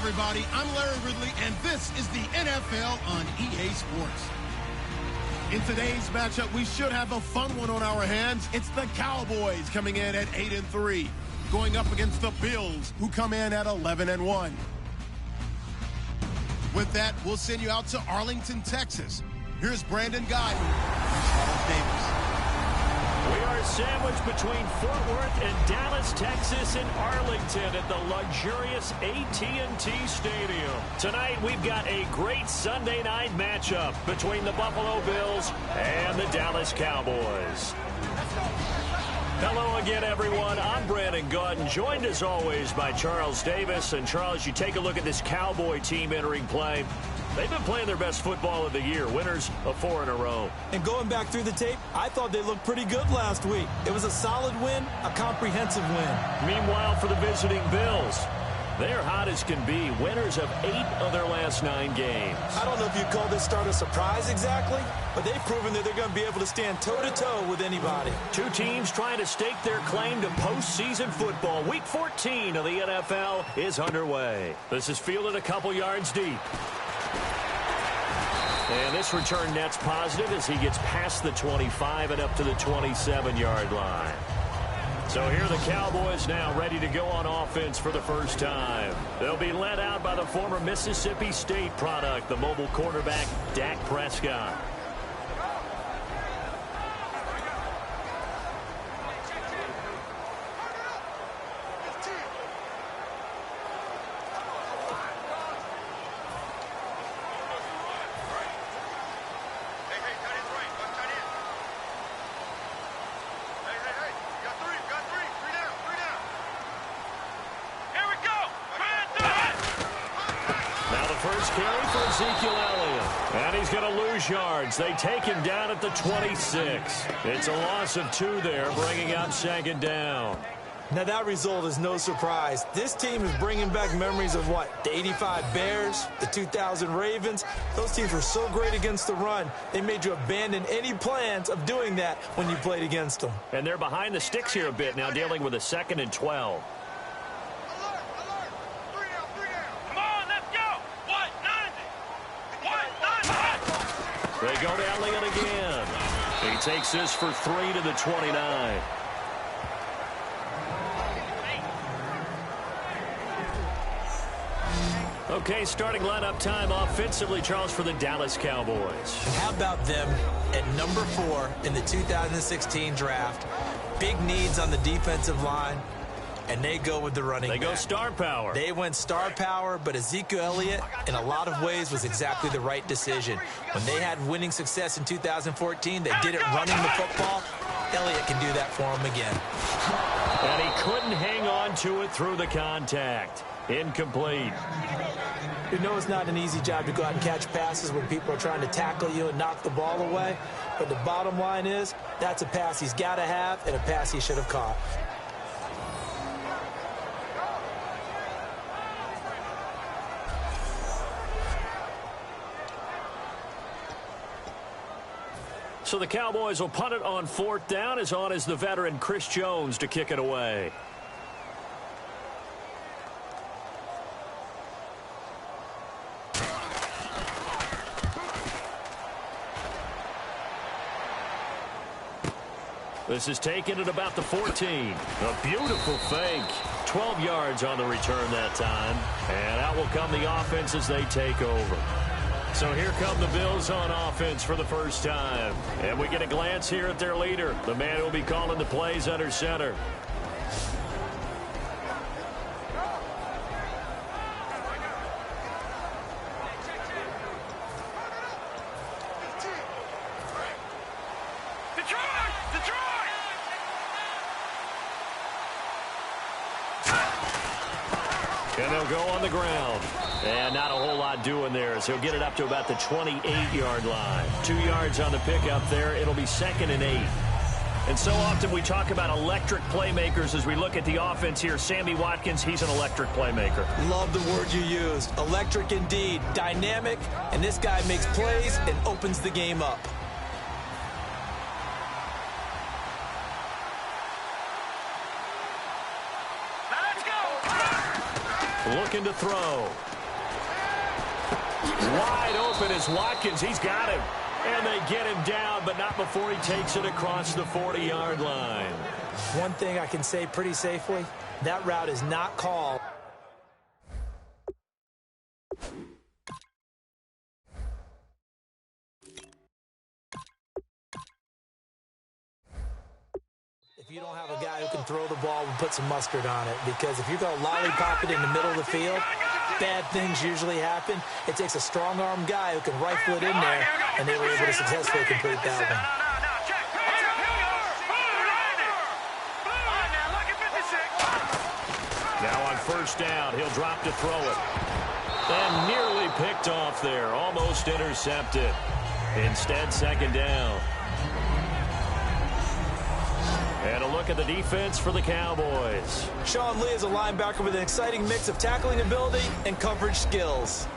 everybody. I'm Larry Ridley, and this is the NFL on EA Sports. In today's matchup, we should have a fun one on our hands. It's the Cowboys coming in at 8-3, going up against the Bills, who come in at 11-1. With that, we'll send you out to Arlington, Texas. Here's Brandon Guy and Charles Davis. We are sandwiched between Fort Worth and Dallas, Texas, and Arlington at the luxurious AT&T Stadium. Tonight, we've got a great Sunday night matchup between the Buffalo Bills and the Dallas Cowboys. Hello again, everyone. I'm Brandon Gaudin, joined as always by Charles Davis. And Charles, you take a look at this Cowboy team entering play. They've been playing their best football of the year, winners of 4 in a row. And going back through the tape, I thought they looked pretty good last week. It was a solid win, a comprehensive win. Meanwhile, for the visiting Bills, they're hot as can be, winners of 8 of their last 9 games. I don't know if you'd call this start a surprise exactly, but they've proven that they're going to be able to stand toe-to-toe with anybody. Two teams trying to stake their claim to postseason football. Week 14 of the NFL is underway. This is fielded a couple yards deep. And this return net's positive as he gets past the 25 and up to the 27-yard line. So here the Cowboys now ready to go on offense for the first time. They'll be led out by the former Mississippi State product, the mobile quarterback, Dak Prescott. And he's going to lose yards. They take him down at the 26. It's a loss of 2 there, bringing up 2nd down. Now, that result is no surprise. This team is bringing back memories of what? The 85 Bears, the 2000 Ravens. Those teams were so great against the run, they made you abandon any plans of doing that when you played against them. And they're behind the sticks here a bit now, dealing with a 2nd and 12. They go to Elliott again. He takes this for 3 to the 29. Okay, starting lineup time offensively, Charles, for the Dallas Cowboys. How about them at number 4 in the 2016 draft? Big needs on the defensive line. And they go with the running back. They go star power. They went star power, but Ezekiel Elliott, in a lot of ways, was exactly the right decision. When they had winning success in 2014, they did it running the football. Elliott can do that for them again. And he couldn't hang on to it through the contact. Incomplete. You know it's not an easy job to go out and catch passes when people are trying to tackle you and knock the ball away. But the bottom line is, that's a pass he's got to have and a pass he should have caught. So the Cowboys will punt it on 4th down. As on is the veteran Chris Jones to kick it away. This is taken at about the 14. A beautiful fake. 12 yards on the return that time. And out will come the offense as they take over. So here come the Bills on offense for the first time. And we get a glance here at their leader, the man who will be calling the plays under center. And they'll go on the ground. And not a whole lot doing there as he'll get it up to about the 28-yard line. 2 yards on the pickup there. It'll be 2nd and 8. And so often we talk about electric playmakers as we look at the offense here. Sammy Watkins, he's an electric playmaker. Love the word you used. Electric indeed. Dynamic. And this guy makes plays and opens the game up. Looking to throw. Wide open is Watkins. He's got him. And they get him down, but not before he takes it across the 40-yard line. One thing I can say pretty safely, that route is not called. If you don't have a guy who can throw the ball, we'll put some mustard on it. Because if you're going to lollipop it in the middle of the field, bad things usually happen. It takes a strong-arm guy who can rifle it in there, and they were able to successfully complete that one. Now on first down, he'll drop to throw it. And nearly picked off there, almost intercepted. Instead, second down. And a look at the defense for the Cowboys. Sean Lee is a linebacker with an exciting mix of tackling ability and coverage skills.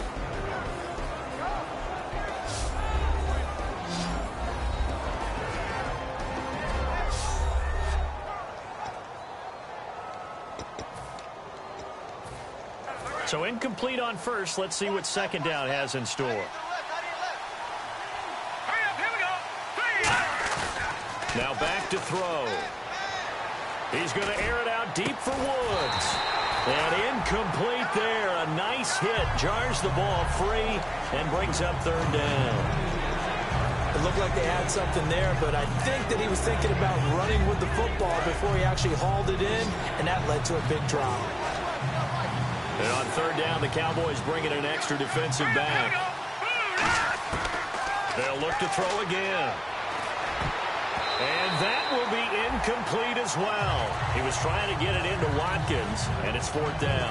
So incomplete on first. Let's see what second down has in store. Now back to throw. He's going to air it out deep for Woods. And incomplete there. A nice hit. Jars the ball free and brings up third down. It looked like they had something there, but I think that he was thinking about running with the football before he actually hauled it in, and that led to a big drop. And on third down, the Cowboys bring in an extra defensive back. They'll look to throw again. And that will be incomplete as well. He was trying to get it into Watkins, and it's fourth down.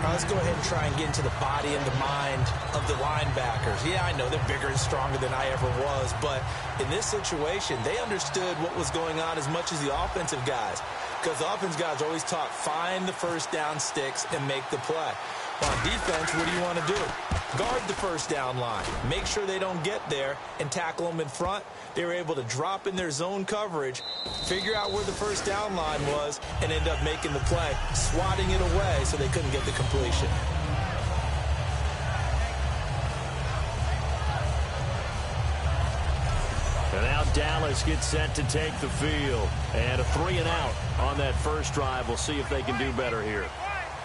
Let's go ahead and try and get into the body and the mind of the linebackers. Yeah, I know they're bigger and stronger than I ever was, but in this situation, they understood what was going on as much as the offensive guys. Because the offense guys are always taught, find the first down sticks and make the play. Well, on defense, what do you want to do? Guard the first down line. Make sure they don't get there and tackle them in front. They were able to drop in their zone coverage, figure out where the first down line was, and end up making the play, swatting it away so they couldn't get the completion. And now Dallas gets set to take the field. And a 3-and-out on that first drive. We'll see if they can do better here.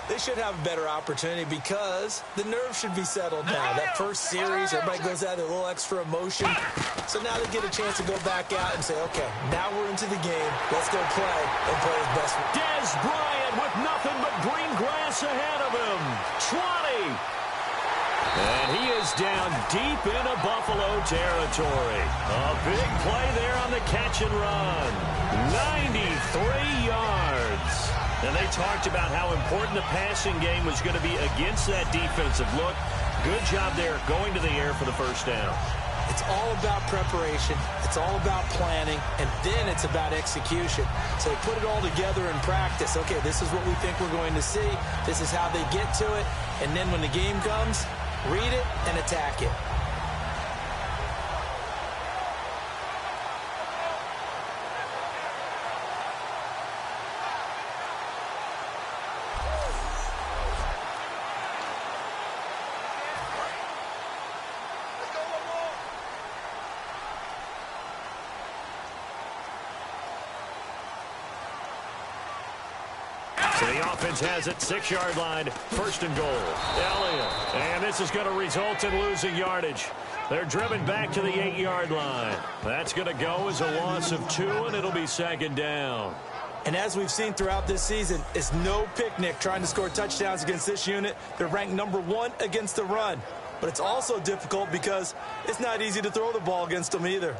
They should have a better opportunity because the nerves should be settled now. That first series, everybody goes out with a little extra emotion. So now they get a chance to go back out and say, okay, now we're into the game. Let's go play and play his best. Des Bryant with nothing but green grass ahead of him. 20. And he is down deep into Buffalo territory. A big play there on the catch and run. 93 yards. And they talked about how important the passing game was going to be against that defensive look. Good job there going to the air for the first down. It's all about preparation. It's all about planning. And then it's about execution. So they put it all together in practice. Okay, this is what we think we're going to see. This is how they get to it. And then when the game comes, read it and attack it. So the offense has it, 6-yard line, first and goal. Elliott, and this is going to result in losing yardage. They're driven back to the 8-yard line. That's going to go as a loss of 2, and it'll be second down. And as we've seen throughout this season, it's no picnic trying to score touchdowns against this unit. They're ranked number 1 against the run. But it's also difficult because it's not easy to throw the ball against them either.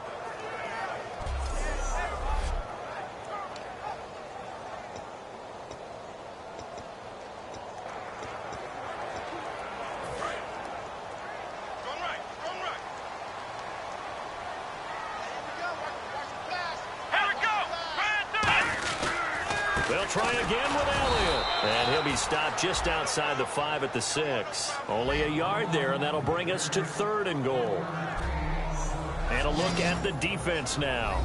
They'll try again with Elliott. And he'll be stopped just outside the 5 at the 6. Only a yard there, and that'll bring us to third and goal. And a look at the defense now.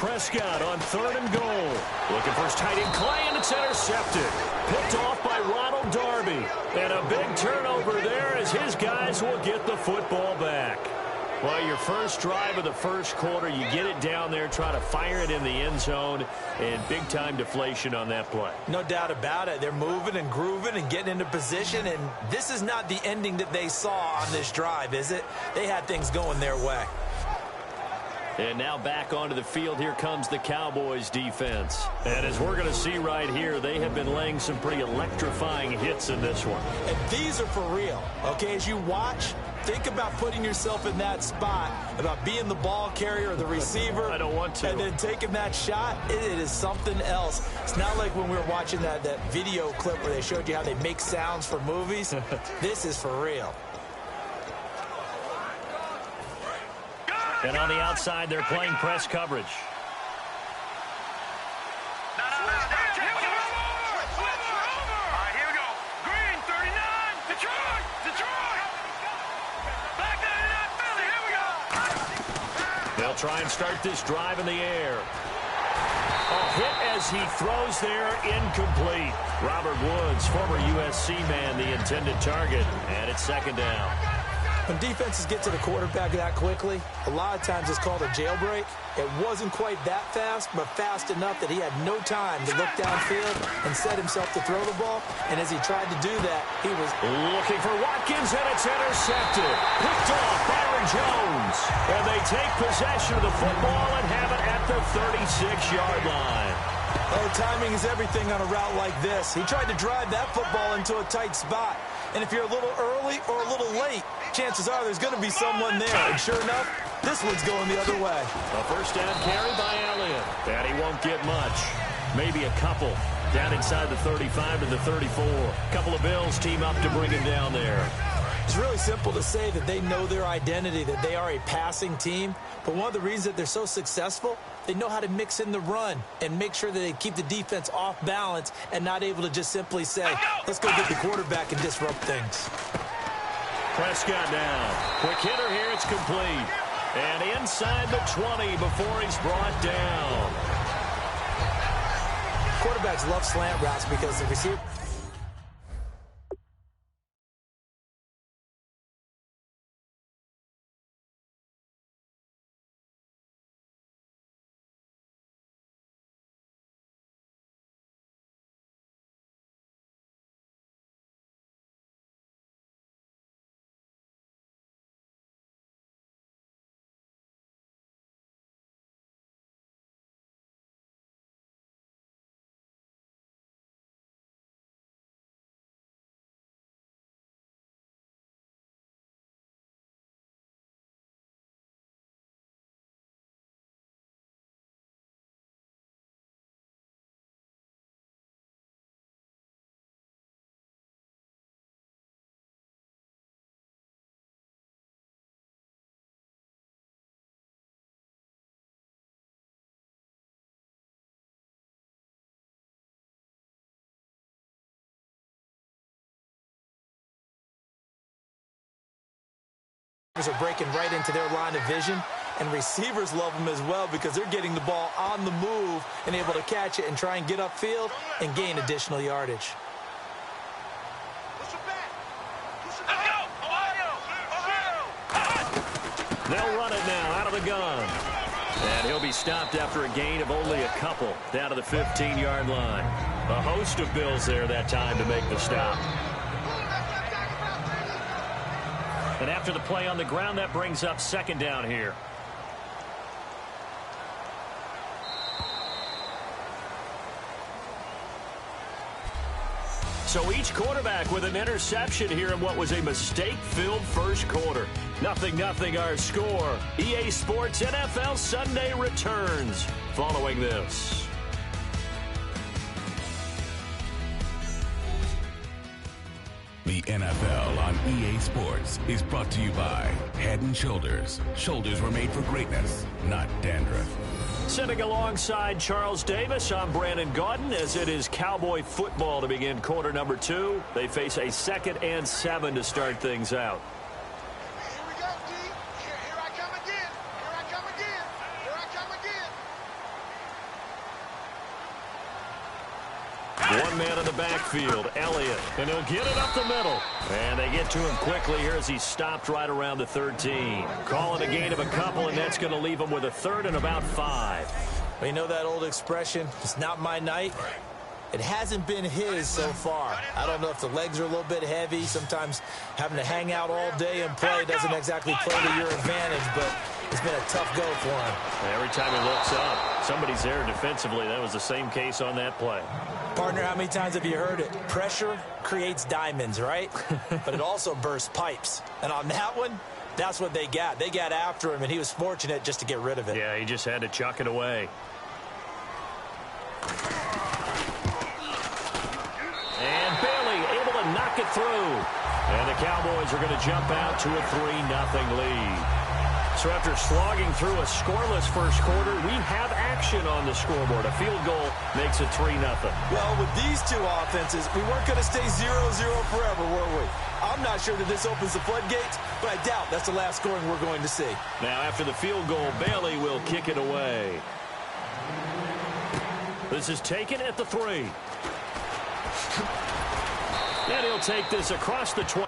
Prescott on 3rd and goal. Looking for his tight end Clay, and it's intercepted. Picked off by Ronald Darby. And a big turnover there as his guys will get the football back. Well, your first drive of the first quarter, you get it down there, try to fire it in the end zone, and big-time deflation on that play. No doubt about it. They're moving and grooving and getting into position, and this is not the ending that they saw on this drive, is it? They had things going their way. And now back onto the field, here comes the Cowboys defense. And as we're going to see right here, they have been laying some pretty electrifying hits in this one. And these are for real, okay? As you watch, think about putting yourself in that spot, about being the ball carrier or the receiver. I don't want to. And then taking that shot, it is something else. It's not like when we were watching that video clip where they showed you how they make sounds for movies. This is for real. And on the outside, they're playing press coverage. They'll try and start this drive in the air. A hit as he throws there, incomplete. Robert Woods, former USC man, the intended target, and it's 2nd down. When defenses get to the quarterback that quickly, a lot of times it's called a jailbreak. It wasn't quite that fast, but fast enough that he had no time to look downfield and set himself to throw the ball. And as he tried to do that, he was looking for Watkins, and it's intercepted. Picked off Byron Jones. And they take possession of the football and have it at the 36-yard line. Oh, timing is everything on a route like this. He tried to drive that football into a tight spot. And if you're a little early or a little late, chances are there's going to be someone there. And sure enough, this one's going the other way. A first down carry by Elliott. And he won't get much. Maybe a couple. Down inside the 35 to the 34. A couple of Bills team up to bring him down there. It's really simple to say that they know their identity, that they are a passing team. But one of the reasons that they're so successful, they know how to mix in the run and make sure that they keep the defense off balance and not able to just simply say, let's go get the quarterback and disrupt things. Prescott down. Quick hitter here. It's complete. And inside the 20 before he's brought down. Quarterbacks love slant routes because the receiver... are breaking right into their line of vision, and receivers love them as well because they're getting the ball on the move and able to catch it and try and get upfield and gain additional yardage. They'll run it now out of the gun. And he'll be stopped after a gain of only a couple down to the 15-yard line. A host of Bills there that time to make the stop. And after the play on the ground, that brings up 2nd down here. So each quarterback with an interception here in what was a mistake-filled first quarter. 0-0 our score. EA Sports NFL Sunday returns following this. The NFL on EA Sports is brought to you by Head & Shoulders. Shoulders were made for greatness, not dandruff. Sitting alongside Charles Davis, I'm Brandon Gaudin as it is Cowboy football to begin quarter number 2. They face a 2nd and 7 to start things out. Here we go, D. Here I come again. Here I come again. Here I come again. the backfield. Elliott, and he'll get it up the middle. And they get to him quickly here as he stopped right around the 13. Calling a gain of a couple, and that's going to leave him with a 3rd and about 5. Well, you know that old expression, it's not my night? It hasn't been his so far. I don't know if the legs are a little bit heavy. Sometimes having to hang out all day and play doesn't exactly play to your advantage, but it's been a tough go for him. Every time he looks up, somebody's there defensively. That was the same case on that play. Partner, how many times have you heard it? Pressure creates diamonds, right? But it also bursts pipes. And on that one, that's what they got. They got after him, and he was fortunate just to get rid of it. Yeah, he just had to chuck it away. And Bailey able to knock it through. And the Cowboys are going to jump out to a 3-0 lead. So after slogging through a scoreless first quarter, we have action on the scoreboard. A field goal makes it 3-0. Well, with these two offenses, we weren't going to stay 0-0 forever, were we? I'm not sure that this opens the floodgates, but I doubt that's the last scoring we're going to see. Now, after the field goal, Bailey will kick it away. This is taken at the 3. And he'll take this across the 20.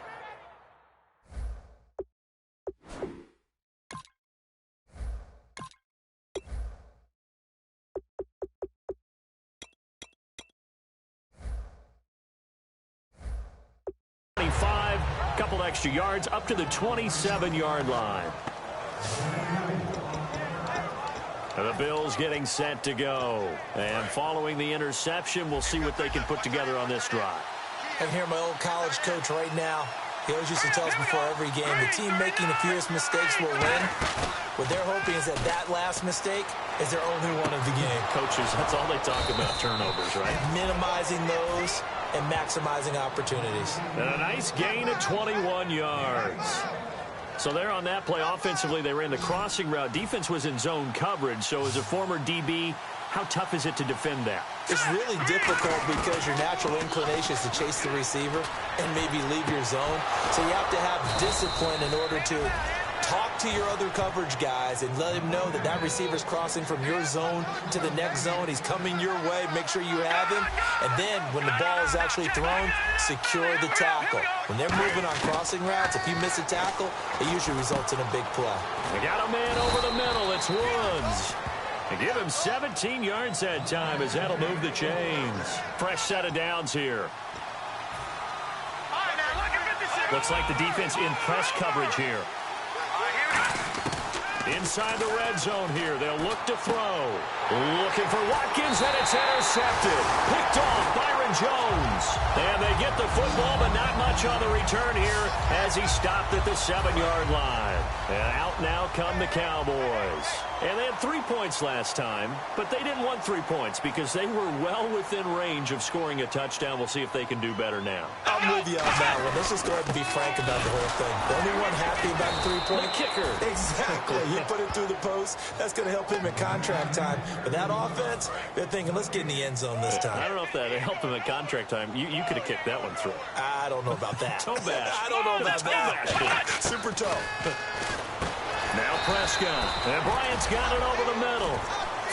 Couple extra yards up to the 27-yard line. And the Bills getting set to go. And following the interception, we'll see what they can put together on this drive. I can hear my old college coach right now. He always used to tell us before every game, the team making the fewest mistakes will win. What they're hoping is that last mistake is their only one of the game. Coaches, that's all they talk about, turnovers, right? Minimizing those and maximizing opportunities. And a nice gain of 21 yards. So there on that play, offensively, they ran the crossing route. Defense was in zone coverage, so as a former DB, how tough is it to defend that? It's really difficult because your natural inclination is to chase the receiver and maybe leave your zone. So you have to have discipline in order to talk to your other coverage guys and let him know that that receiver's crossing from your zone to the next zone. He's coming your way. Make sure you have him. And then when the ball is actually thrown, secure the tackle. When they're moving on crossing routes, if you miss a tackle, it usually results in a big play. They got a man over the middle. It's Woods. And give him 17 yards that time as that'll move the chains. Fresh set of downs here. Looks like the defense in press coverage here. Inside the red zone here. They'll look to throw. Looking for Watkins, and it's intercepted. Picked off Byron Jones. And they get the football, but not much on the return here as he stopped at the 7-yard line. And out now come the Cowboys. And they had 3 points last time, but they didn't want 3 points because they were well within range of scoring a touchdown. We'll see if they can do better now. I'm with you on that one. Let's just go ahead and be frank about the whole thing. The only one happy about the 3-point kicker. Exactly. He put it through the post. That's going to help him at contract time. But that offense, they're thinking, let's get in the end zone this time. I don't know if that helped him at contract time. You could have kicked that one through. I don't know about that. Toe bash. I don't know about that. Super toe. Now Prescott. And Bryant's got it over the middle.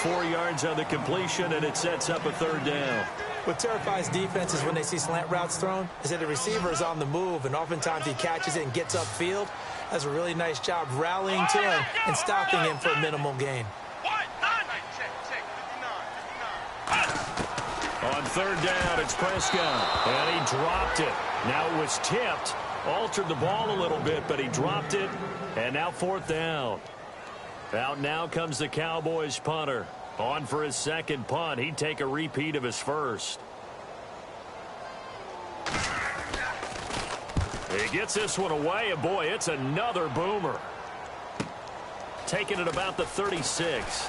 4 yards on the completion, and it sets up a 3rd down. What terrifies defenses when they see slant routes thrown is that the receiver is on the move, and oftentimes he catches it and gets upfield. Does a really nice job rallying to him and stopping him for a minimal gain. On 3rd down, it's Prescott, and he dropped it. Now it was tipped, altered the ball a little bit, but he dropped it, and now 4th down. Out now comes the Cowboys punter. On for his 2nd punt. He'd take a repeat of his first. He gets this one away, and boy, it's another boomer. Taking it about the 36.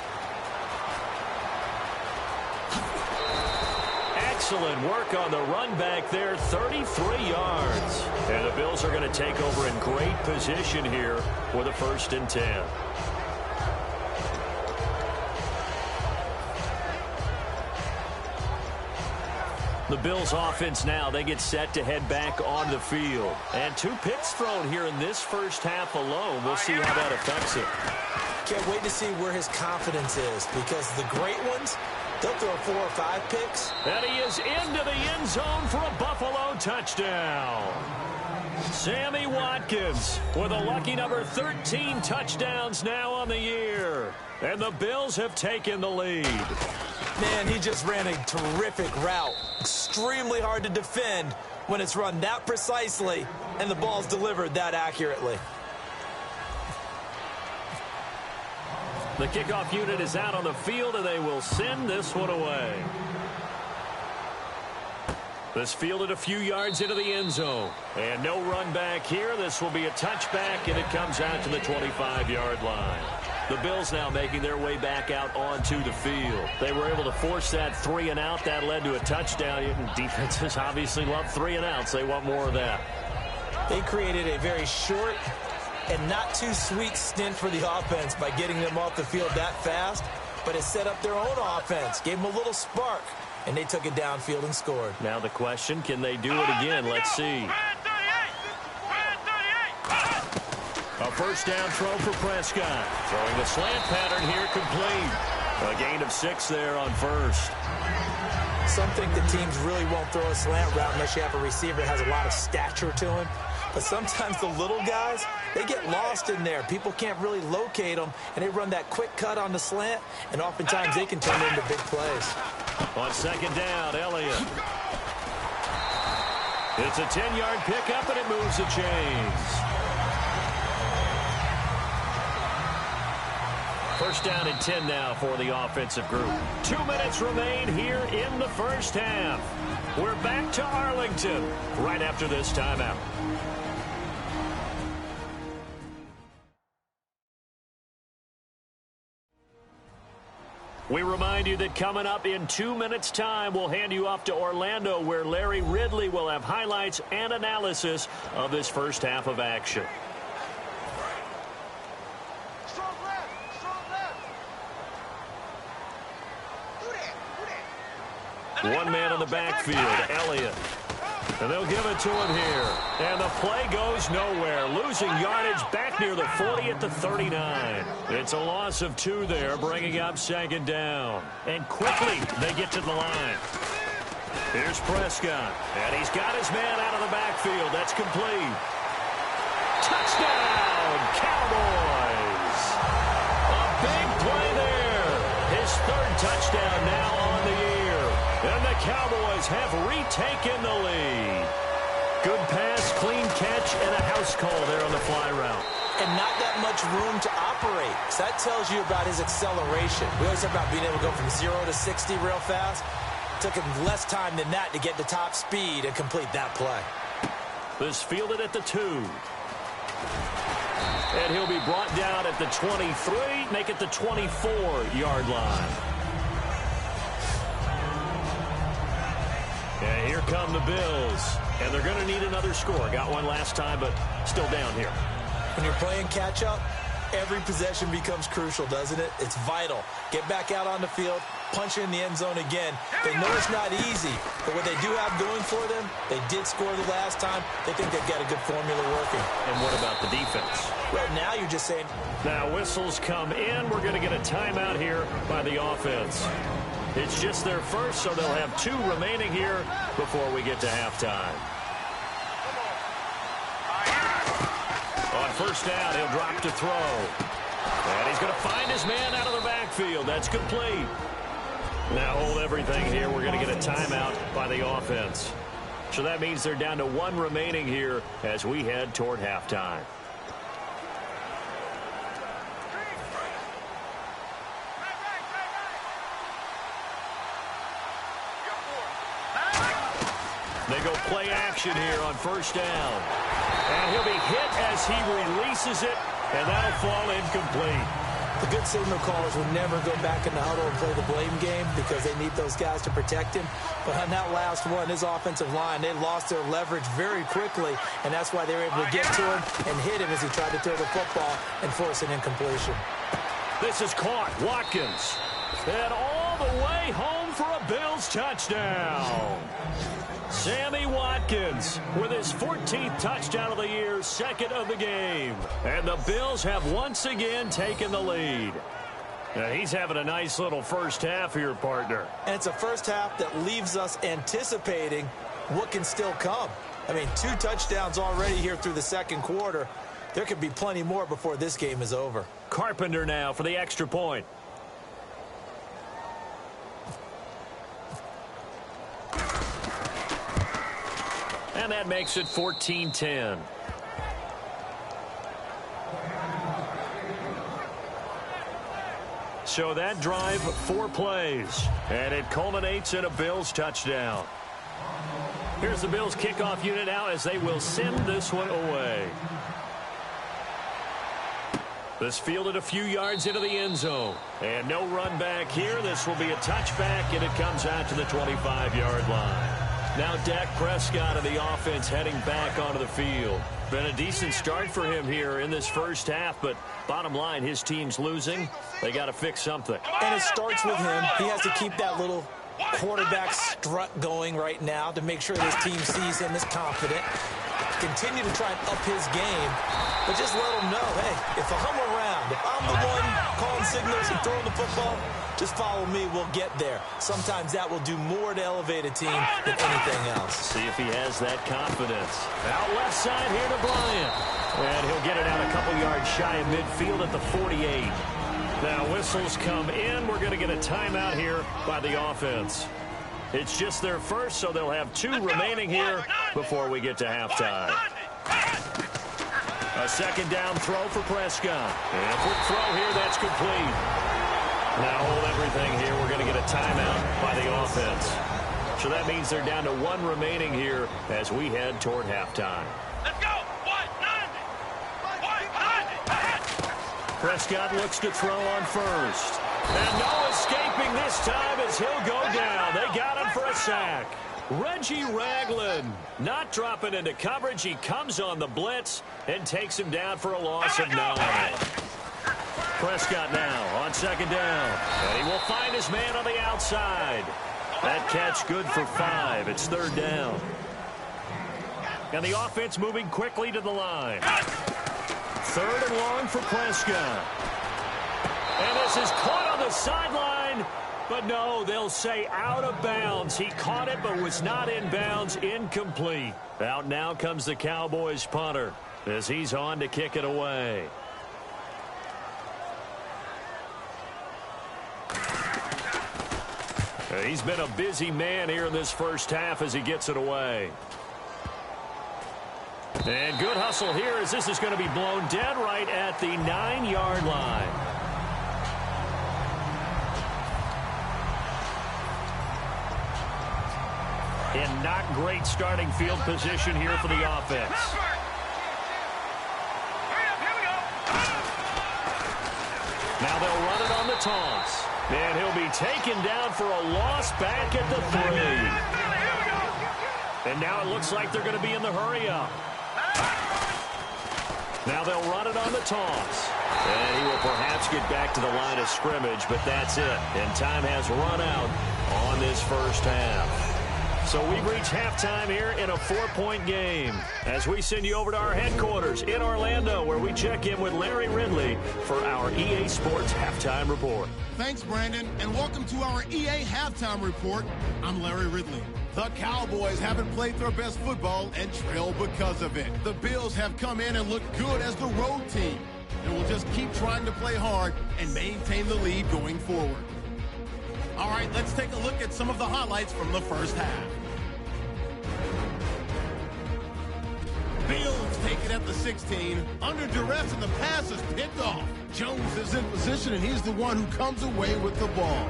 Excellent work on the run back there, 33 yards. And the Bills are going to take over in great position here with a 1st and 10. The Bills offense now, they get set to head back on the field. And 2 picks thrown here in this first half alone. We'll see how that affects it. Can't wait to see where his confidence is, because the great ones, They'll throw 4 or 5 picks. And he is into the end zone for a Buffalo touchdown. Sammy Watkins with a lucky number 13 touchdowns now on the year. And the Bills have taken the lead. Man, he just ran a terrific route. Extremely hard to defend when it's run that precisely and the ball's delivered that accurately. The kickoff unit is out on the field, and they will send this one away. This fielded a few yards into the end zone. And no run back here. This will be a touchback, and it comes out to the 25-yard line. The Bills now making their way back out onto the field. They were able to force that 3-and-out. That led to a touchdown. Defenses obviously love 3-and-outs. They want more of that. They created a very short and not too sweet stint for the offense by getting them off the field that fast, but it set up their own offense, gave them a little spark, and they took it downfield and scored. Now the question, can they do it again? Let's see. A first down throw for Prescott. Throwing the slant pattern here, complete. A gain of 6 there on first. Some think the teams really won't throw a slant route unless you have a receiver that has a lot of stature to him. But sometimes the little guys, they get lost in there. People can't really locate them, and they run that quick cut on the slant, and oftentimes they can turn into big plays. On second down, Elliott. It's a 10-yard pickup, and it moves the chains. First down and 10 now for the offensive group. 2 minutes remain here in the first half. We're back to Arlington right after this timeout. We remind you that coming up in 2 minutes' time, we'll hand you off to Orlando, where Larry Ridley will have highlights and analysis of this first half of action. One man in the backfield, Elliott. And they'll give it to him here. And the play goes nowhere. Losing yardage back near the 40 at the 39. It's a loss of 2 there, bringing up second down. And quickly, they get to the line. Here's Prescott. And he's got his man out of the backfield. That's complete. Touchdown, Cowboys. A big play there. His 3rd touchdown now on the year. And the Cowboys have retaken the lead. Good pass, clean catch, and a house call there on the fly route. And not that much room to operate. So that tells you about his acceleration. We always talk about being able to go from 0 to 60 real fast. Took him less time than that to get to top speed and complete that play. This fielded at the 2. And he'll be brought down at the 23, make it the 24-yard line. And here come the Bills. And they're going to need another score. Got one last time, but still down here. When you're playing catch-up, every possession becomes crucial, doesn't it? It's vital. Get back out on the field, punch in the end zone again. They know it's not easy, but what they do have going for them, they did score the last time. They think they've got a good formula working. And what about the defense? Well, now you're just saying... Now whistles come in. We're going to get a timeout here by the offense. It's just their first, so they'll have 2 remaining here before we get to halftime. On first down, he'll drop to throw. And he's going to find his man out of the backfield. That's complete. Now hold everything here. We're going to get a timeout by the offense. So that means they're down to 1 remaining here as we head toward halftime. They go play action here on first down. And he'll be hit as he releases it, and that'll fall incomplete. The good signal callers will never go back in the huddle and play the blame game because they need those guys to protect him. But on that last one, his offensive line, they lost their leverage very quickly, and that's why they were able to get to him and hit him as he tried to throw the football and force an incompletion. This is caught. Watkins. And all the way home for a Bills touchdown. Sammy Watkins with his 14th touchdown of the year, 2nd of the game. And the Bills have once again taken the lead. He's having a nice little first half here, partner. And it's a first half that leaves us anticipating what can still come. I mean, 2 touchdowns already here through the second quarter. There could be plenty more before this game is over. Carpenter now for the extra point. And that makes it 14-10. So that drive, 4 plays, and it culminates in a Bills touchdown. Here's the Bills kickoff unit now as they will send this one away. This fielded a few yards into the end zone. And no run back here. This will be a touchback, and it comes out to the 25-yard line. Now Dak Prescott of the offense heading back onto the field. Been a decent start for him here in this first half, but bottom line, his team's losing. They got to fix something. And it starts with him. He has to keep that little quarterback strut going right now to make sure this team sees him as confident. Continue to try and up his game, but just let him know, hey, if I'm around, if I'm the one calling signals and throwing the football, just follow me, we'll get there. Sometimes that will do more to elevate a team than anything else. See if he has that confidence. Out left side here to Bryant. And he'll get it out a couple yards shy of midfield at the 48. Now whistles come in. We're going to get a timeout here by the offense. It's just their first, so they'll have 2 remaining here before we get to halftime. A second down throw for Prescott. And quick throw here, that's complete. Now hold everything here. We're going to get a timeout by the offense. So that means they're down to 1 remaining here as we head toward halftime. Let's go! Prescott looks to throw on first. And no escaping this time as he'll go down. They got him for a sack. Reggie Ragland not dropping into coverage. He comes on the blitz and takes him down for a loss of 9. Prescott now on second down. And he will find his man on the outside. That catch good for 5. It's third down. And the offense moving quickly to the line. Third and long for Prescott. And this is caught on the sideline. But no, they'll say out of bounds. He caught it but was not in bounds. Incomplete. Out now comes the Cowboys punter as he's on to kick it away. He's been a busy man here in this first half as he gets it away. And good hustle here as this is going to be blown dead right at the 9-yard line. In not great starting field position here for the offense. Now they'll run it on the toss. And he'll be taken down for a loss back at the 3. And now it looks like they're going to be in the hurry up. Now they'll run it on the toss. And he will perhaps get back to the line of scrimmage, but that's it. And time has run out on this first half. So we've reached halftime here in a 4-point game as we send you over to our headquarters in Orlando where we check in with Larry Ridley for our EA Sports Halftime Report. Thanks, Brandon, and welcome to our EA Halftime Report. I'm Larry Ridley. The Cowboys haven't played their best football and trail because of it. The Bills have come in and looked good as the road team, and will just keep trying to play hard and maintain the lead going forward. All right, let's take a look at some of the highlights from the first half. Bills take it at the 16. Under duress, and the pass is picked off. Jones is in position, and he's the one who comes away with the ball.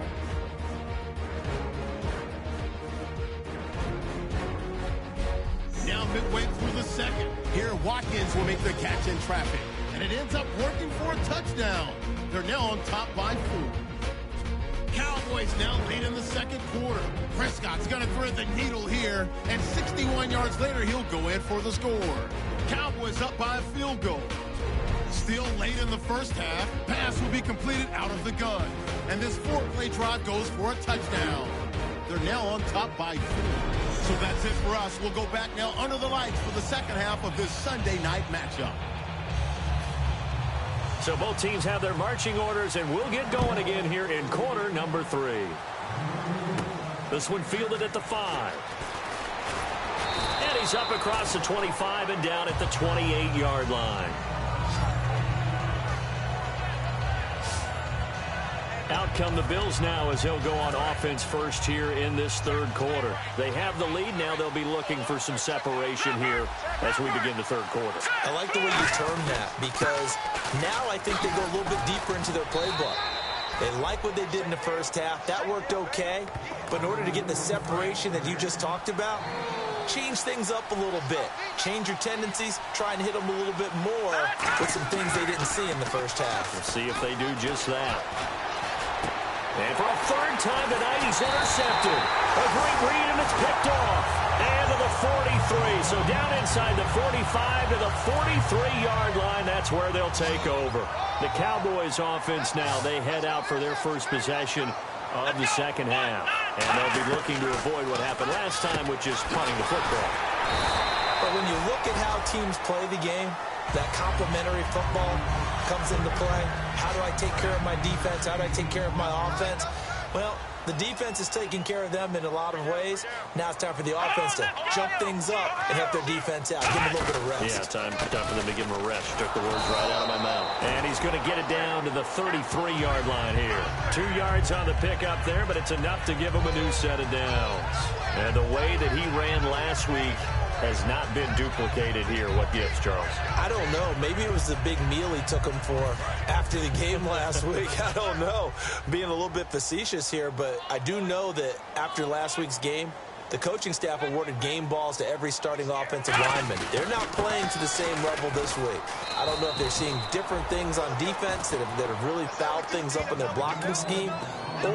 Now midway through the second. Here, Watkins will make the catch in traffic. And it ends up working for a touchdown. They're now on top by 4. Cowboys now lead in the second quarter. Prescott's going to thread the needle here, and 61 yards later, he'll go in for the score. Cowboys up by a field goal. Still late in the first half, pass will be completed out of the gun. And this 4-play drive goes for a touchdown. They're now on top by 4. So that's it for us. We'll go back now under the lights for the second half of this Sunday night matchup. So both teams have their marching orders, and we'll get going again here in quarter number 3. This one fielded at the 5. And he's up across the 25 and down at the 28-yard line. Out come the Bills now as they'll go on offense first here in this third quarter. They have the lead. Now they'll be looking for some separation here as we begin the third quarter. I like the way you termed that because now I think they go a little bit deeper into their playbook. They like what they did in the first half. That worked okay. But in order to get the separation that you just talked about, change things up a little bit. Change your tendencies. Try and hit them a little bit more with some things they didn't see in the first half. We'll see if they do just that. And for a third time tonight, he's intercepted. A great read, and it's picked off. And to the 43. So down inside the 45 to the 43-yard line. That's where they'll take over. The Cowboys offense now, they head out for their first possession of the second half. And they'll be looking to avoid what happened last time, which is punting the football. But when you look at how teams play the game, that complementary football comes into play. How do I take care of my defense? How do I take care of my offense? Well, the defense is taking care of them in a lot of ways. Now it's time for the offense to jump things up and help their defense out. Give them a little bit of rest. Yeah, time for them to give him a rest. Took the words right out of my mouth. And he's going to get it down to the 33-yard line here. 2 yards on the pickup there, but it's enough to give him a new set of downs. And the way that he ran last week has not been duplicated here. What gives, Charles? I don't know. Maybe it was the big meal he took him for after the game last week. I don't know. Being a little bit facetious here, but I do know that after last week's game, the coaching staff awarded game balls to every starting offensive lineman. They're not playing to the same level this week. I don't know if they're seeing different things on defense that have really fouled things up in their blocking scheme,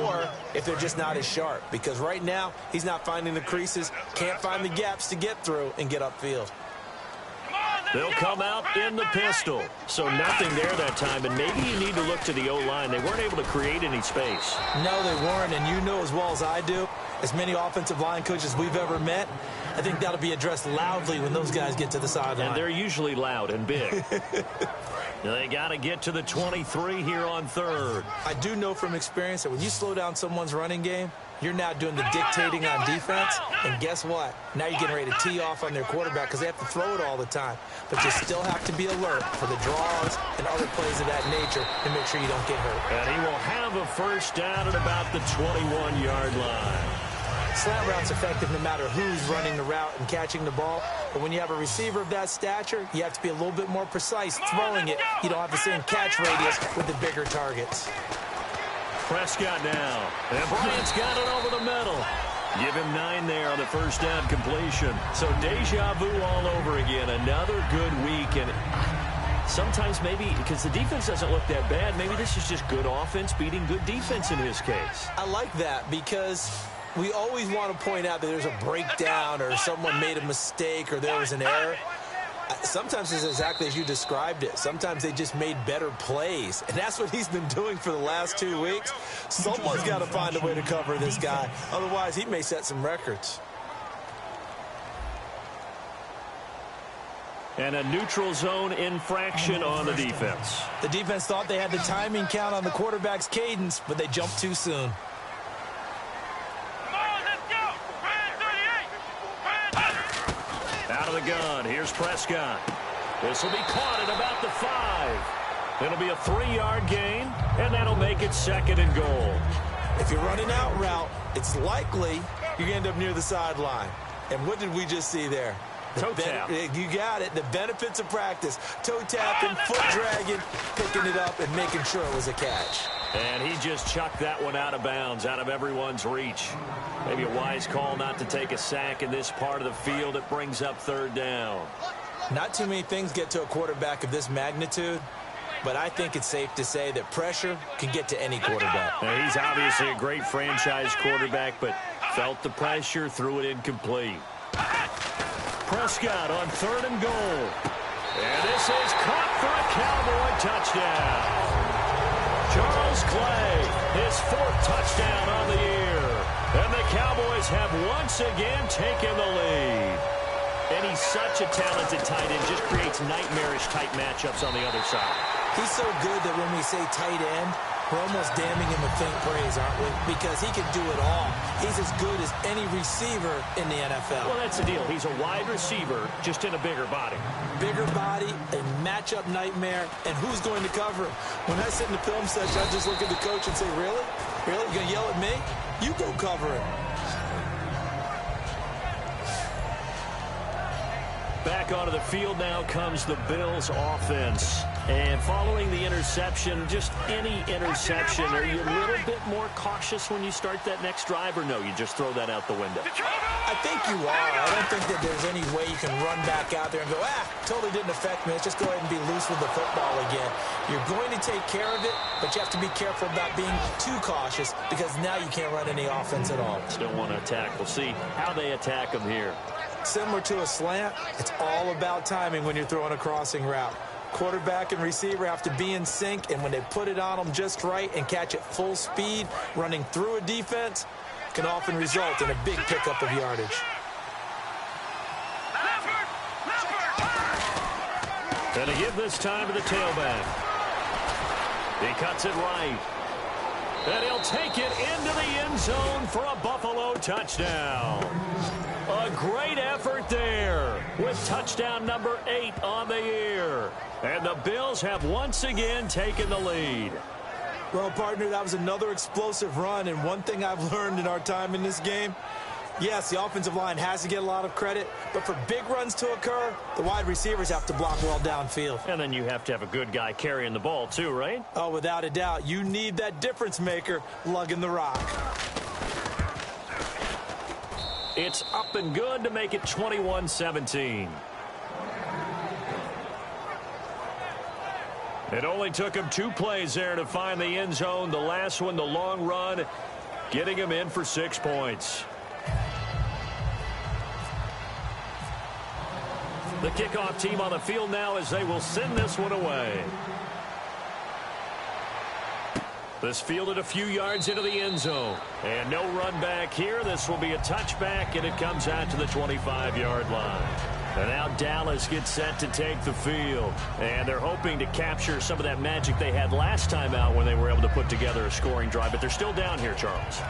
or if they're just not as sharp. Because right now, he's not finding the creases, can't find the gaps to get through and get upfield. They'll come out in the pistol. So nothing there that time, and maybe you need to look to the O-line. They weren't able to create any space. No, they weren't, and you know as well as I do, as many offensive line coaches we've ever met, I think that'll be addressed loudly when those guys get to the sideline. And they're usually loud and big. They got to get to the 23 here on third. I do know from experience that when you slow down someone's running game, you're now doing the dictating on defense. And guess what? Now you're getting ready to tee off on their quarterback because they have to throw it all the time. But you still have to be alert for the draws and other plays of that nature to make sure you don't get hurt. And he will have a first down at about the 21-yard line. Slant route's effective no matter who's running the route and catching the ball. But when you have a receiver of that stature, you have to be a little bit more precise throwing it. You don't have the same catch radius with the bigger targets. Prescott now. And Bryant's got it over the middle. Give him 9 there on the first down completion. So deja vu all over again. Another good week. And sometimes maybe because the defense doesn't look that bad, maybe this is just good offense beating good defense in his case. I like that because we always want to point out that there's a breakdown or someone made a mistake or there was an error. Sometimes it's exactly as you described it. Sometimes they just made better plays. And that's what he's been doing for the last 2 weeks. Someone's got to find a way to cover this guy. Otherwise, he may set some records. And a neutral zone infraction on the defense. The defense thought they had the timing count on the quarterback's cadence, but they jumped too soon. Out of the gun, here's Prescott. This will be caught at about the 5. It'll be a 3-yard gain, and that'll make it 2nd and goal. If you're running out route, it's likely you're going to end up near the sideline. And what did we just see there? Toe tap. You got it. The benefits of practice. Toe tapping, foot dragging, picking it up, and making sure it was a catch. And he just chucked that one out of bounds, out of everyone's reach. Maybe a wise call not to take a sack in this part of the field. It brings up 3rd down. Not too many things get to a quarterback of this magnitude, but I think it's safe to say that pressure can get to any quarterback. Now, he's obviously a great franchise quarterback, but felt the pressure, threw it incomplete. Prescott on 3rd and goal. And this is caught for a Cowboy touchdown. Charles Clay, his 4th touchdown on the year. And the Cowboys have once again taken the lead. And he's such a talented tight end, just creates nightmarish type matchups on the other side. He's so good that when we say tight end, we're almost damning him with faint praise, aren't we? Because he can do it all. He's as good as any receiver in the NFL. Well, that's the deal. He's a wide receiver, just in a bigger body. Bigger body, a matchup nightmare, and who's going to cover him? When I sit in the film session, I just look at the coach and say, really? Really? You going to yell at me? You go cover him. Back onto the field now comes the Bills offense. And following the interception, just any interception, are you a little bit more cautious when you start that next drive, or no, you just throw that out the window? I think you are. I don't think that there's any way you can run back out there and go, totally didn't affect me. Let's just go ahead and be loose with the football again. You're going to take care of it, but you have to be careful about being too cautious because now you can't run any offense at all. Still want to attack. We'll see how they attack them here. Similar to a slant, it's all about timing when you're throwing a crossing route. Quarterback and receiver have to be in sync, and when they put it on them just right and catch it full speed, running through a defense can often result in a big pickup of yardage. And to give this time to the tailback. He cuts it right. And he'll take it into the end zone for a Buffalo touchdown. A great effort there with touchdown number 8 on the year. And the Bills have once again taken the lead. Well, partner, that was another explosive run, and one thing I've learned in our time in this game, yes, the offensive line has to get a lot of credit, but for big runs to occur, the wide receivers have to block well downfield. And then you have to have a good guy carrying the ball too, right? Oh, without a doubt. You need that difference maker lugging the rock. It's up and good to make it 21-17. It only took him 2 plays there to find the end zone. The last one, the long run, getting him in for 6 points. The kickoff team on the field now as they will send this one away. This fielded a few yards into the end zone. And no run back here. This will be a touchback, and it comes out to the 25-yard line. And now Dallas gets set to take the field. And they're hoping to capture some of that magic they had last time out when they were able to put together a scoring drive. But they're still down here, Charles.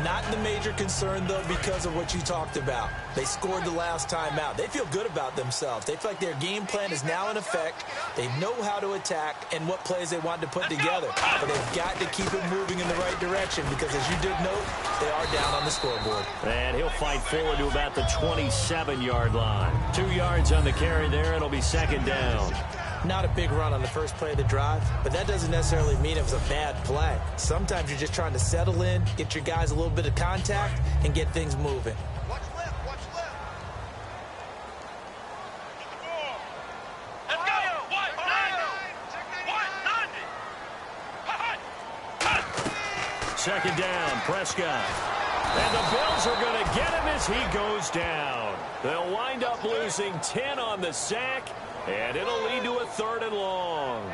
Not the major concern, though, because of what you talked about. They scored the last time out. They feel good about themselves. They feel like their game plan is now in effect. They know how to attack and what plays they want to put together. But they've got to keep it moving in the right direction because, as you did note, they are down on the scoreboard. And he'll fight forward to about the 27-yard line. 2 yards on the carry there. It'll be second down. Not a big run on the first play of the drive, but that doesn't necessarily mean it was a bad play. Sometimes you're just trying to settle in, get your guys a little bit of contact, and get things moving. Watch left, watch left. Let's go! White 90! Second down, Prescott. And the Bills are going to get him as he goes down. They'll wind up losing 10 on the sack. And it'll lead to a 3rd and long.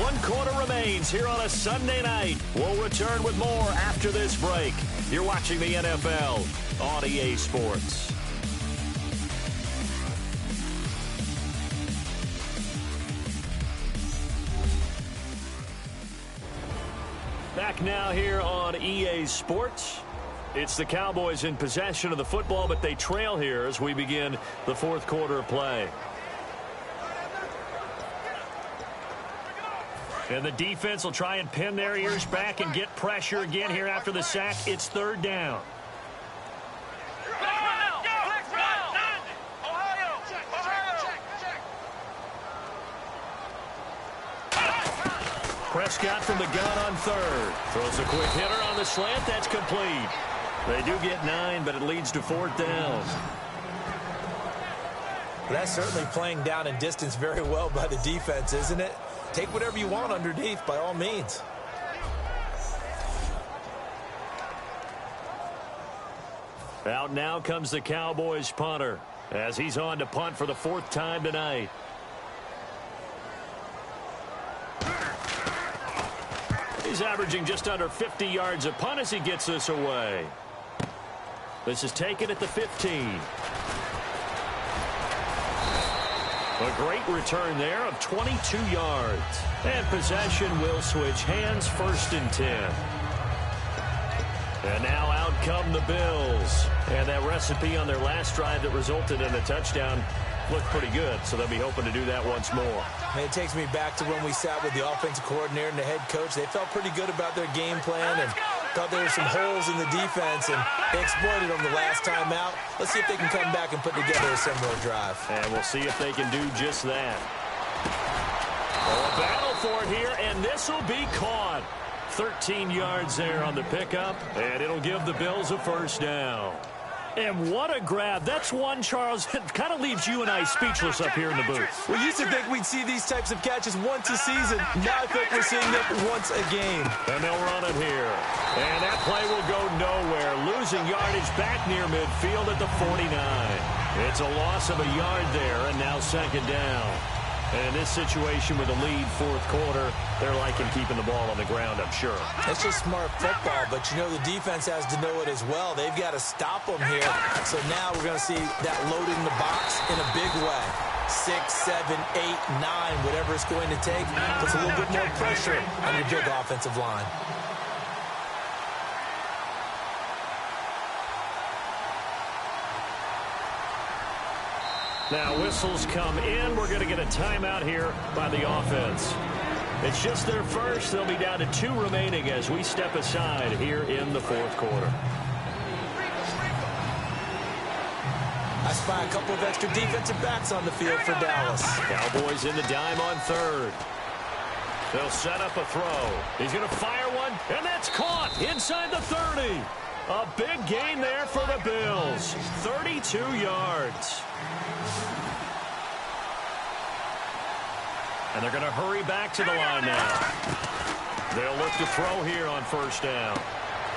One quarter remains here on a Sunday night. We'll return with more after this break. You're watching the NFL on EA Sports. Back now here on EA Sports. It's the Cowboys in possession of the football, but they trail here as we begin the 4th quarter of play. And the defense will try and pin their ears back and get pressure again here after the sack. It's 3rd down. Prescott from the gun on 3rd. Throws a quick hitter on the slant. That's complete. They do get 9, but it leads to 4th down. That's certainly playing down and distance very well by the defense, isn't it? Take whatever you want underneath, by all means. Out now comes the Cowboys punter as he's on to punt for the 4th time tonight. He's averaging just under 50 yards a punt as he gets this away. This is taken at the 15. A great return there of 22 yards. And possession will switch hands, 1st and 10. And now out come the Bills. And that recipe on their last drive that resulted in a touchdown looked pretty good, so they'll be hoping to do that once more. It takes me back to when we sat with the offensive coordinator and the head coach. They felt pretty good about their game plan and thought there were some holes in the defense, and they exploited them the last time out. Let's see if they can come back and put together a similar drive. And we'll see if they can do just that. A battle for it here, and this will be caught. 13 yards there on the pickup, and it'll give the Bills a 1st down. And what a grab. That's one, Charles, that kind of leaves you and I speechless up here in the booth. We used to think we'd see these types of catches once a season. Now I think we're seeing them once a game. And they'll run it here. And that play will go nowhere. Losing yardage back near midfield at the 49. It's a loss of a yard there, and now 2nd down. And in this situation with a lead 4th quarter, they're liking keeping the ball on the ground, I'm sure. It's just smart football, but you know the defense has to know it as well. They've got to stop them here. So now we're going to see that loading the box in a big way. 6, 7, 8, 9, whatever it's going to take, puts a little bit more pressure on your big offensive line. Now whistles come in. We're going to get a timeout here by the offense. It's just their first. They'll be down to 2 remaining as we step aside here in the 4th quarter. I spy a couple of extra defensive backs on the field for Dallas. Cowboys in the dime on 3rd. They'll set up a throw. He's going to fire one, and that's caught inside the 30. A big gain there for the Bills. 32 yards. And they're going to hurry back to the line now. They'll look to throw here on 1st down.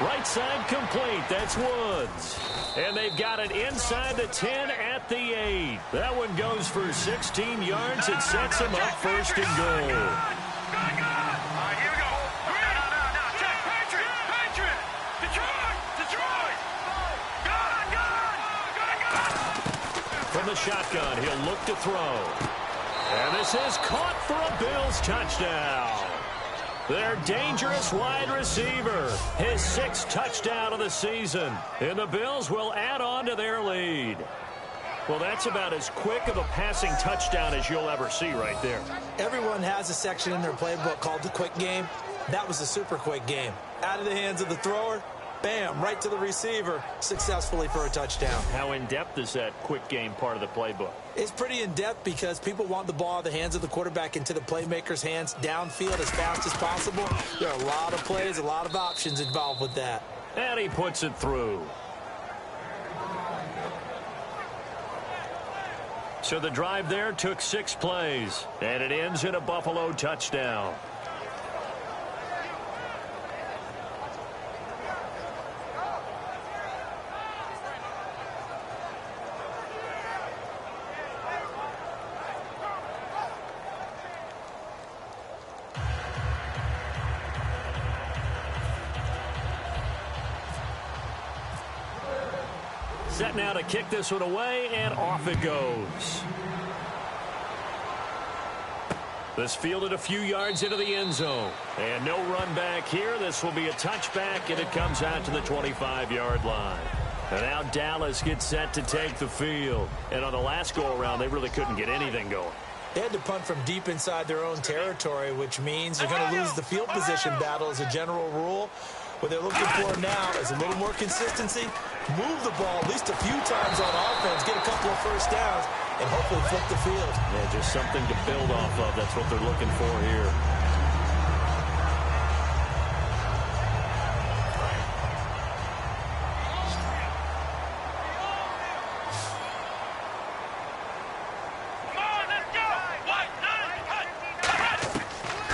Right side complete. That's Woods. And they've got it inside the 10 at the 8. That one goes for 16 yards. It sets them up 1st and goal. Here we go. No. Check. Patriot. Detroit. Good. From the shotgun, he'll look to throw. And this is caught for a Bills touchdown. Their dangerous wide receiver, his 6th touchdown of the season. And the Bills will add on to their lead. Well, that's about as quick of a passing touchdown as you'll ever see right there. Everyone has a section in their playbook called the quick game. That was a super quick game. Out of the hands of the thrower, bam, right to the receiver, successfully for a touchdown. How in-depth is that quick game part of the playbook? It's pretty in-depth because people want the ball out of the hands of the quarterback into the playmaker's hands downfield as fast as possible. There are a lot of plays, a lot of options involved with that. And he puts it through. So the drive there took 6 plays, and it ends in a Buffalo touchdown. Set now to kick this one away, and off it goes. This fielded a few yards into the end zone. And no run back here. This will be a touchback, and it comes out to the 25-yard line. And now Dallas gets set to take the field. And on the last go-around, they really couldn't get anything going. They had to punt from deep inside their own territory, which means they're going to lose the field position battle as a general rule. What they're looking for now is a little more consistency, move the ball at least a few times on offense, get a couple of 1st downs, and hopefully flip the field. Yeah, just something to build off of. That's what they're looking for here.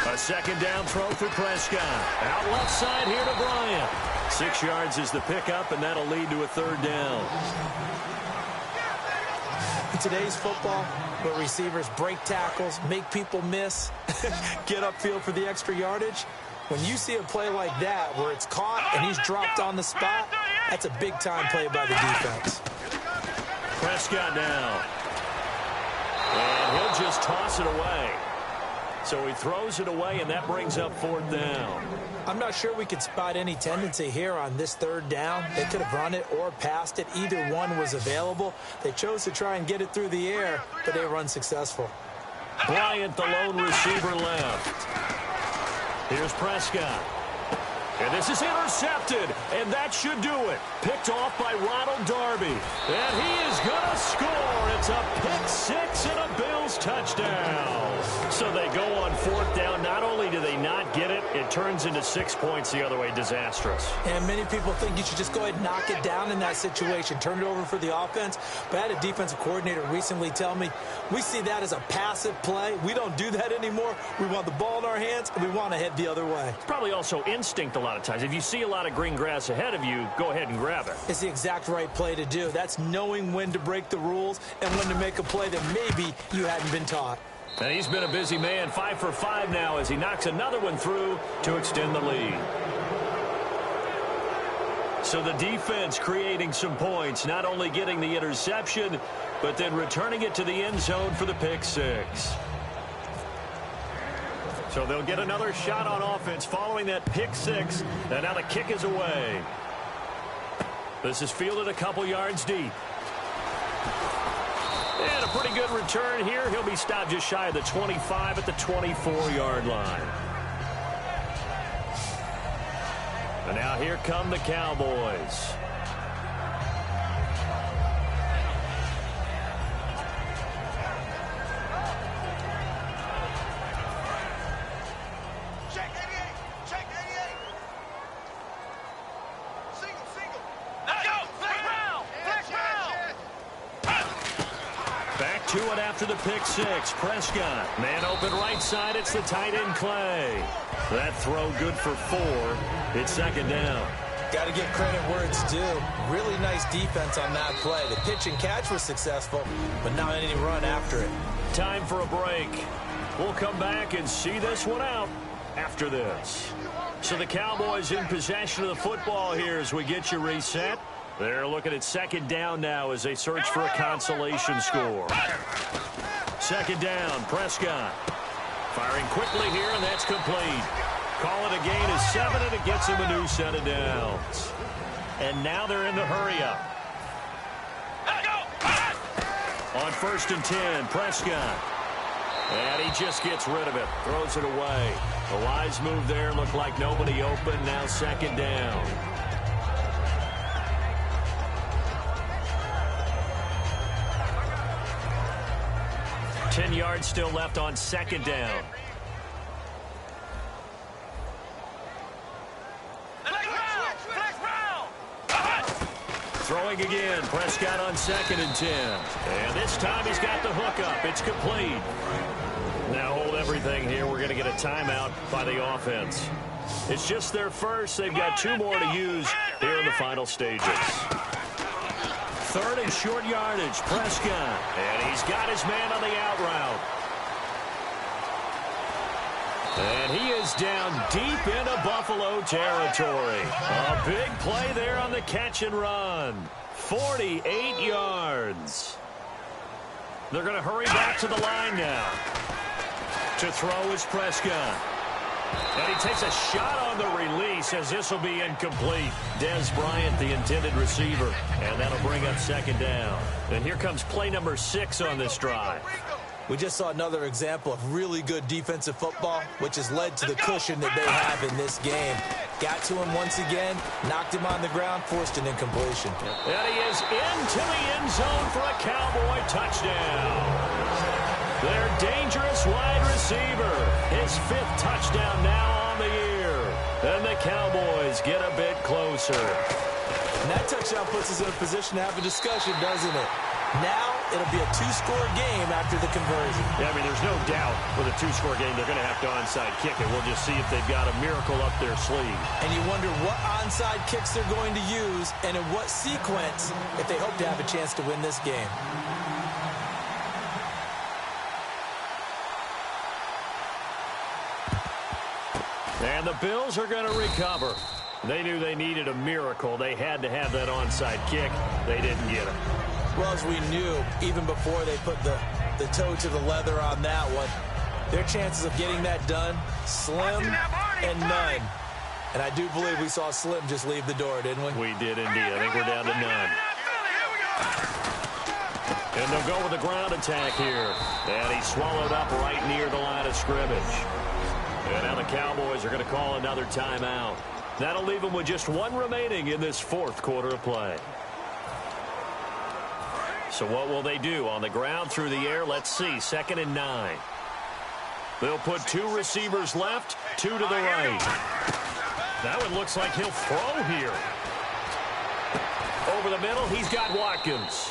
A 2nd down throw for Prescott. Out left side here to Bryant. 6 yards is the pickup, and that'll lead to a 3rd down. In today's football, where receivers break tackles, make people miss, get upfield for the extra yardage, when you see a play like that where it's caught and he's dropped on the spot, That's a big-time play by the defense. Prescott now. And he'll just toss it away. So he throws it away, and that brings up 4th down. I'm not sure we could spot any tendency here on this 3rd down. They could have run it or passed it. Either one was available. They chose to try and get it through the air, but they were unsuccessful. Bryant, the lone receiver, left. Here's Prescott. And this is intercepted, and that should do it. Picked off by Ronald Darby. And he is going to score. It's a pick 6 and a Bills touchdown. So they go on 4th down. Not only do they not get it, it turns into 6 points the other way. Disastrous. And many people think you should just go ahead and knock it down in that situation. Turn it over for the offense. But I had a defensive coordinator recently tell me, we see that as a passive play. We don't do that anymore. We want the ball in our hands, and we want to head the other way. It's probably also instinct a lot of times. If you see a lot of green grass ahead of you, go ahead and grab it. It's the exact right play to do. That's knowing when to break the rules and when to make a play that maybe you hadn't been taught. And he's been a busy man, 5 for 5 now as he knocks another one through to extend the lead. So the defense creating some points, not only getting the interception, but then returning it to the end zone for the pick 6. So they'll get another shot on offense following that pick 6. And now the kick is away. This is fielded a couple yards deep. And a pretty good return here. He'll be stopped just shy of the 25 at the 24-yard line. And now here come the Cowboys. To it after the pick 6. Prescott. Man open right side. It's the tight end Clay. That throw good for 4. It's 2nd down. Got to give credit where it's due. Really nice defense on that play. The pitch and catch was successful, but not any run after it. Time for a break. We'll come back and see this one out after this. So the Cowboys in possession of the football here as we get you reset. They're looking at 2nd down now as they search for a consolation score. 2nd down, Prescott. Firing quickly here, and that's complete. Call it a gain of 7, and it gets him a new set of downs. And now they're in the hurry-up. On 1st and 10, Prescott. And he just gets rid of it, throws it away. A wise move there, looked like nobody open, now 2nd down. 10 yards still left on 2nd down. Throwing again. Prescott on 2nd and 10. And this time he's got the hookup. It's complete. Now hold everything here. We're going to get a timeout by the offense. It's just their first. They've got 2 more to use here in the final stages. 3rd and short yardage, Prescott. And he's got his man on the out route. And he is down deep into Buffalo territory. A big play there on the catch and run. 48 yards. They're going to hurry back to the line now. To throw is Prescott. And he takes a shot on the release as this will be incomplete. Des Bryant, the intended receiver. And that'll bring up 2nd down. And here comes play number 6 on this drive. We just saw another example of really good defensive football, which has led to the cushion that they have in this game. Got to him once again, knocked him on the ground, forced an incompletion. And he is into the end zone for a Cowboy touchdown. Their dangerous wide receiver. His 5th touchdown now on the year. And the Cowboys get a bit closer. And that touchdown puts us in a position to have a discussion, doesn't it? Now it'll be a 2-score game after the conversion. Yeah, I mean, there's no doubt with a 2-score game they're going to have to onside kick it. We'll just see if they've got a miracle up their sleeve. And you wonder what onside kicks they're going to use and in what sequence if they hope to have a chance to win this game. And the Bills are going to recover. They knew they needed a miracle. They had to have that onside kick. They didn't get it. Well, as we knew, even before they put the toe to the leather on that one, their chances of getting that done, slim and none. And I do believe we saw Slim just leave the door, didn't we? We did indeed. I think we're down to none. And they'll go with the ground attack here. And he's swallowed up right near the line of scrimmage. And now the Cowboys are going to call another timeout. That'll leave them with just one remaining in this fourth quarter of play. So what will they do? On the ground, through the air, let's see. 2nd and 9. They'll put 2 receivers left, 2 to the right. That one looks like he'll throw here. Over the middle, he's got Watkins.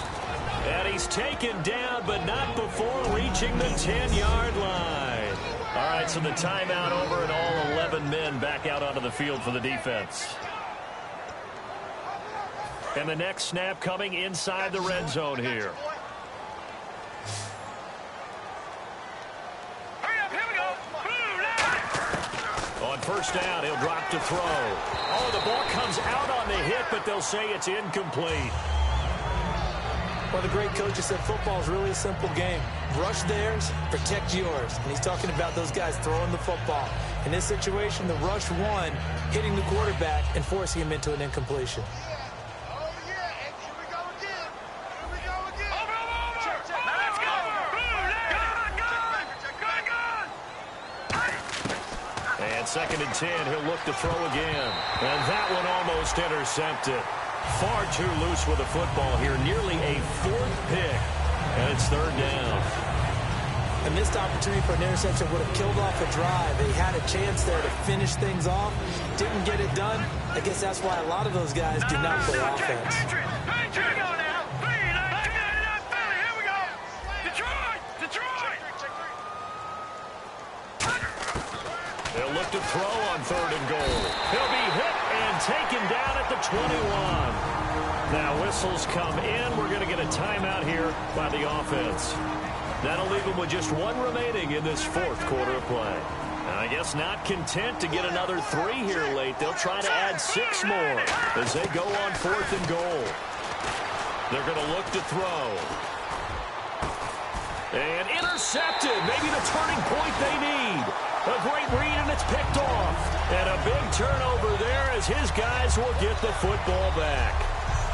And he's taken down, but not before reaching the 10-yard line. All right, so the timeout over and all 11 men back out onto the field for the defense. And the next snap coming inside the red zone here. On first down, he'll drop to throw. Oh, the ball comes out on the hit, but they'll say it's incomplete. Well, the great coach has said football is really a simple game. Rush theirs, protect yours. And he's talking about those guys throwing the football. In this situation, the rush one, hitting the quarterback and forcing him into an incompletion. And 2nd and 10, he'll look to throw again. And that one almost intercepted. Far too loose with the football here. Nearly a 4th pick. And it's 3rd down. A missed opportunity for an interception would have killed off a drive. He had a chance there to finish things off. Didn't get it done. I guess that's why a lot of those guys do not play offense. They'll look to throw on 3rd and goal. He'll be hit and taken down at the 21. Now whistles come in. We're going to get a timeout here by the offense. That'll leave them with just one remaining in this fourth quarter of play. I guess not content to get another 3 here late. They'll try to add 6 more as they go on 4th and goal. They're going to look to throw. And intercepted. Maybe the turning point they need. A great read, and it's picked off. And a big turnover there as his guys will get the football back.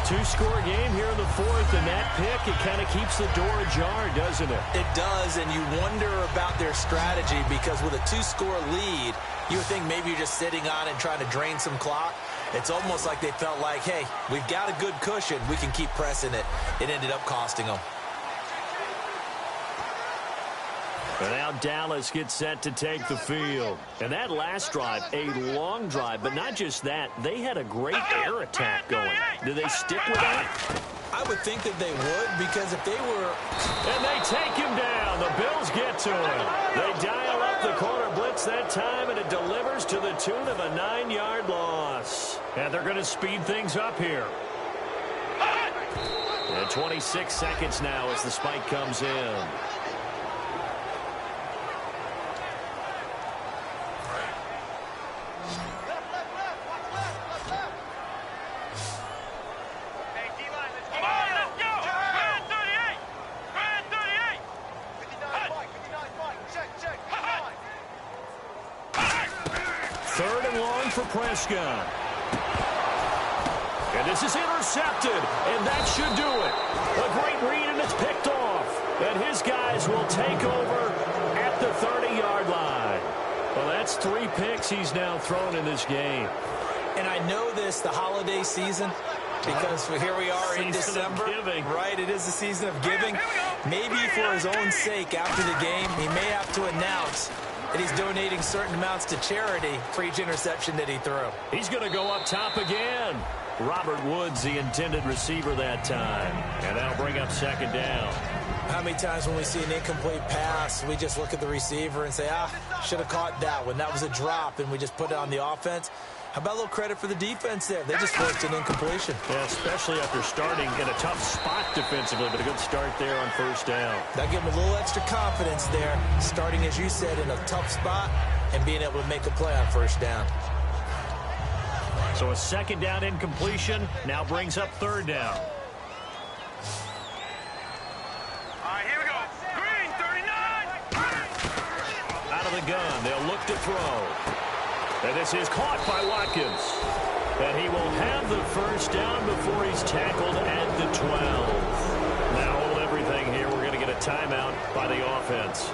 2-score game here in the 4th, and that pick, it kind of keeps the door ajar, doesn't it? It does, and you wonder about their strategy because with a 2-score lead, you would think maybe you're just sitting on it and trying to drain some clock. It's almost like they felt like, hey, we've got a good cushion. We can keep pressing it. It ended up costing them. And now Dallas gets set to take the field. And that last drive, a long drive, but not just that. They had a great air attack going. Do they stick with that? I would think that they would because if they were... And they take him down. The Bills get to him. They dial up the corner blitz that time, and it delivers to the tune of a 9-yard loss. And they're going to speed things up here. And 26 seconds now as the spike comes in. Prescott. And this is intercepted, and that should do it. A great read, and it's picked off. And his guys will take over at the 30-yard line. Well, that's 3 picks he's now thrown in this game. And I know this, the holiday season, because here we are in December. Right, it is the season of giving. Maybe for his own sake after the game, he may have to announce that he's donating certain amounts to charity for each interception that he threw. He's going to go up top again. Robert Woods, the intended receiver that time. And that'll bring up 2nd down. How many times when we see an incomplete pass, we just look at the receiver and say, should have caught that one. That was a drop, and we just put it on the offense. How about a little credit for the defense there? They just forced an incompletion. Yeah, especially after starting in a tough spot defensively, but a good start there on 1st down. That gave them a little extra confidence there, starting, as you said, in a tough spot and being able to make a play on 1st down. So a second down incompletion now brings up third down. Here we go. Green, 39. Out of the gun, they'll look to throw. And this is caught by Watkins. And he will have the first down before he's tackled at the 12. Now hold everything here. We're going to get a timeout by the offense.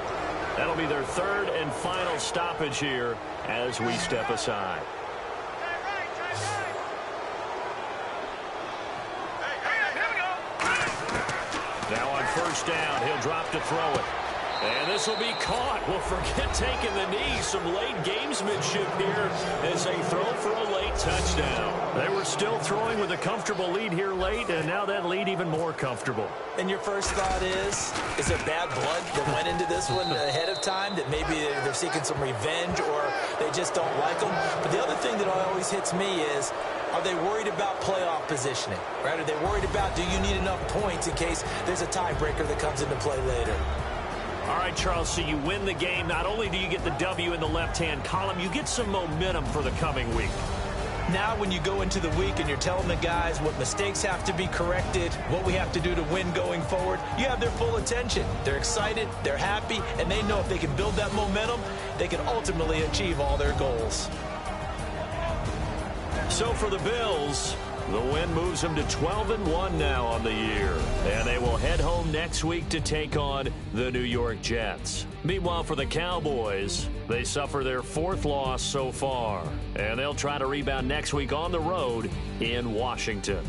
That'll be their third and final stoppage here as we step aside. Now on first down, he'll drop to throw it. And this will be caught. Well, forget taking the knee. Some late gamesmanship here as they throw for a late touchdown. They were still throwing with a comfortable lead here late, and now that lead even more comfortable. And your first thought is it bad blood that went into this one ahead of time, that maybe they're seeking some revenge or they just don't like them? But the other thing that always hits me is, are they worried about playoff positioning? Right? Are they worried about, do you need enough points in case there's a tiebreaker that comes into play later? All right, Charles, so you win the game. Not only do you get the W in the left-hand column, you get some momentum for the coming week. Now when you go into the week and you're telling the guys what mistakes have to be corrected, what we have to do to win going forward, you have their full attention. They're excited, they're happy, and they know if they can build that momentum, they can ultimately achieve all their goals. So for the Bills, the win moves them to 12-1 now on the year. And they will head home next week to take on the New York Jets. Meanwhile, for the Cowboys, they suffer their fourth loss so far. And they'll try to rebound next week on the road in Washington.